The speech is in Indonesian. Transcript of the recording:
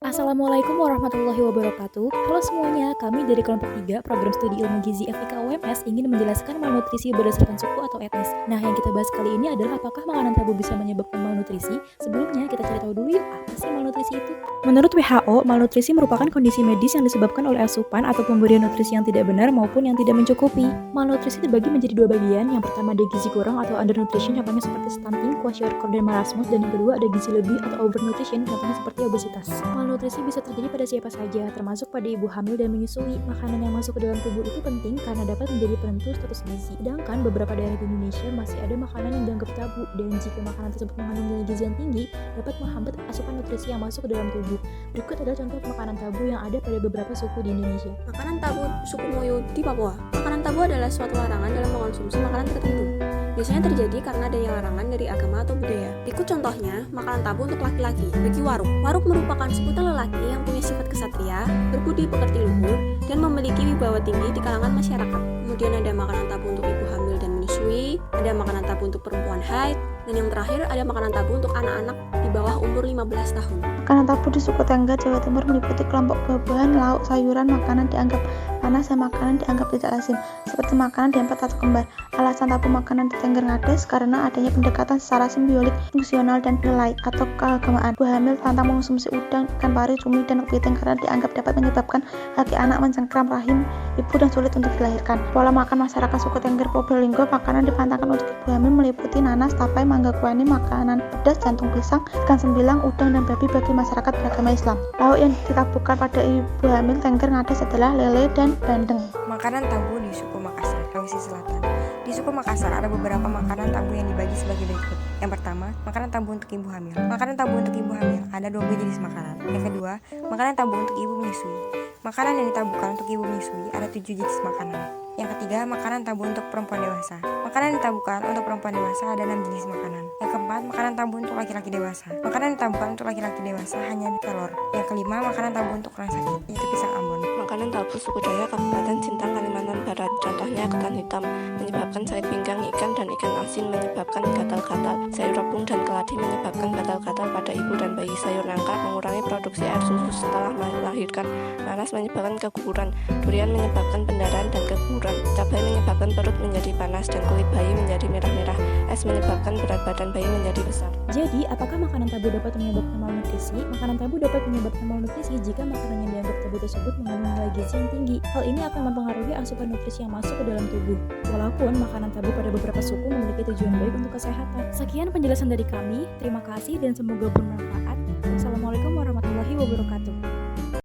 Assalamualaikum warahmatullahi wabarakatuh. Halo semuanya, kami dari kelompok 3 program studi ilmu gizi FIK UMS ingin menjelaskan malnutrisi berdasarkan suku atau etnis. Nah, yang kita bahas kali ini adalah apakah makanan tabu bisa menyebabkan malnutrisi? Sebelumnya, kita cari tahu dulu yuk, apa sih malnutrisi itu? Menurut WHO, malnutrisi merupakan kondisi medis yang disebabkan oleh asupan atau pemberian nutrisi yang tidak benar maupun yang tidak mencukupi. Malnutrisi terbagi menjadi dua bagian. Yang pertama ada gizi kurang atau undernutrition, contohnya seperti stunting, kwashiorkor, dan marasmus. Dan yang kedua ada gizi lebih atau overnutrition, contohnya seperti obesitas. Malnutrisi bisa terjadi pada siapa saja, termasuk pada ibu hamil dan menyusui. Makanan yang masuk ke dalam tubuh itu penting karena dapat menjadi penentu status gizi. Sedangkan beberapa daerah di Indonesia masih ada makanan yang dianggap tabu, dan jika makanan tersebut mengandung nilai gizi yang tinggi, dapat menghambat asupan nutrisi yang masuk ke dalam tubuh. Berikut adalah contoh makanan tabu yang ada pada beberapa suku di Indonesia. Makanan tabu suku Moyo di Papua. Makanan tabu adalah suatu larangan dalam mengkonsumsi makanan tertentu. Biasanya terjadi karena adanya larangan dari agama atau budaya. Berikut contohnya, makanan tabu untuk laki-laki. Bagi waruk. Waruk merupakan sebutan lelaki yang punya sifat kesatria, berbudi pekerti luhur, dan memiliki wibawa tinggi di kalangan masyarakat. Kemudian ada makanan tabu untuk ibu hamil dan menyusui, ada makanan tabu untuk perempuan haid, dan yang terakhir ada makanan tabu untuk anak-anak di bawah umur 15 tahun. Makanan tabu di suku Tengger, Jawa Timur meliputi kelompok buah-buahan, lauk, sayuran, makanan dianggap panas, dan makanan dianggap tidak lazim, seperti makanan diempat atau kembar. Alasan tabu makanan di Tengger Ngades karena adanya pendekatan secara simbiolik, fungsional, dan nilai atau keagamaan. Ibu hamil tantang mengonsumsi udang, ikan pari, cumi, dan kepiting karena dianggap dapat menyebabkan kaki anak mencengkram rahim ibu dan sulit untuk dilahirkan. Pola makan masyarakat suku Tengger Probolinggo, makanan dipantangkan untuk ibu hamil meliputi nanas, tapai, mangga kuani, makanan pedas, jantung pisang, ikan sembilang, udang, dan babi bagi masyarakat beragama Islam. Lauk yang ditabukan pada ibu hamil Tengger Ngades adalah lele dan bandeng. Makanan tabu di suku Makassar, Sulawesi Selatan. Di suku Makassar ada beberapa makanan tabu yang dibagi sebagai berikut. Yang pertama, makanan tabu untuk ibu hamil. Makanan tabu untuk ibu hamil ada 12 jenis makanan. Yang kedua, makanan tabu untuk ibu menyusui. Makanan yang ditabukan untuk ibu menyusui ada 7 jenis makanan. Yang ketiga, makanan tabu untuk perempuan dewasa. Makanan yang ditabukan untuk perempuan dewasa ada 6 jenis makanan. Yang keempat, makanan tabu untuk laki-laki dewasa. Makanan yang ditabukan untuk laki-laki dewasa hanya telur. Yang kelima, makanan tabu untuk orang sakit, yaitu pisang Ambon. Makanan tabu suku Dayak Kabupaten Sintang, Kalimantan Barat. Contohnya ketan hitam menyebabkan sakit pinggang, ikan dan ikan asin menyebabkan gatal-gatal, sayur rebung dan keladi menyebabkan gatal-gatal pada ibu dan bayi, sayur nangka mengurangi produksi air susu setelah melahirkan, nanas menyebabkan keguguran, durian menyebabkan pendarahan dan keguguran, cabai menyebabkan perut menjadi panas dan kulit bayi menjadi merah-merah, es menyebabkan berat badan bayi menjadi besar. Jadi, apakah makanan tabu dapat menyebabkan malnutrisi? Makanan tabu dapat menyebabkan malnutrisi jika makanan yang dianggap tabu tersebut mengandung nilai gizi yang tinggi. Hal ini akan mempengaruhi asupan nutrisi yang masuk ke dalam tubuh. Walaupun makanan tabu pada beberapa suku memiliki tujuan baik untuk kesehatan. Sekian penjelasan dari kami. Terima kasih dan semoga bermanfaat. Wassalamualaikum warahmatullahi wabarakatuh.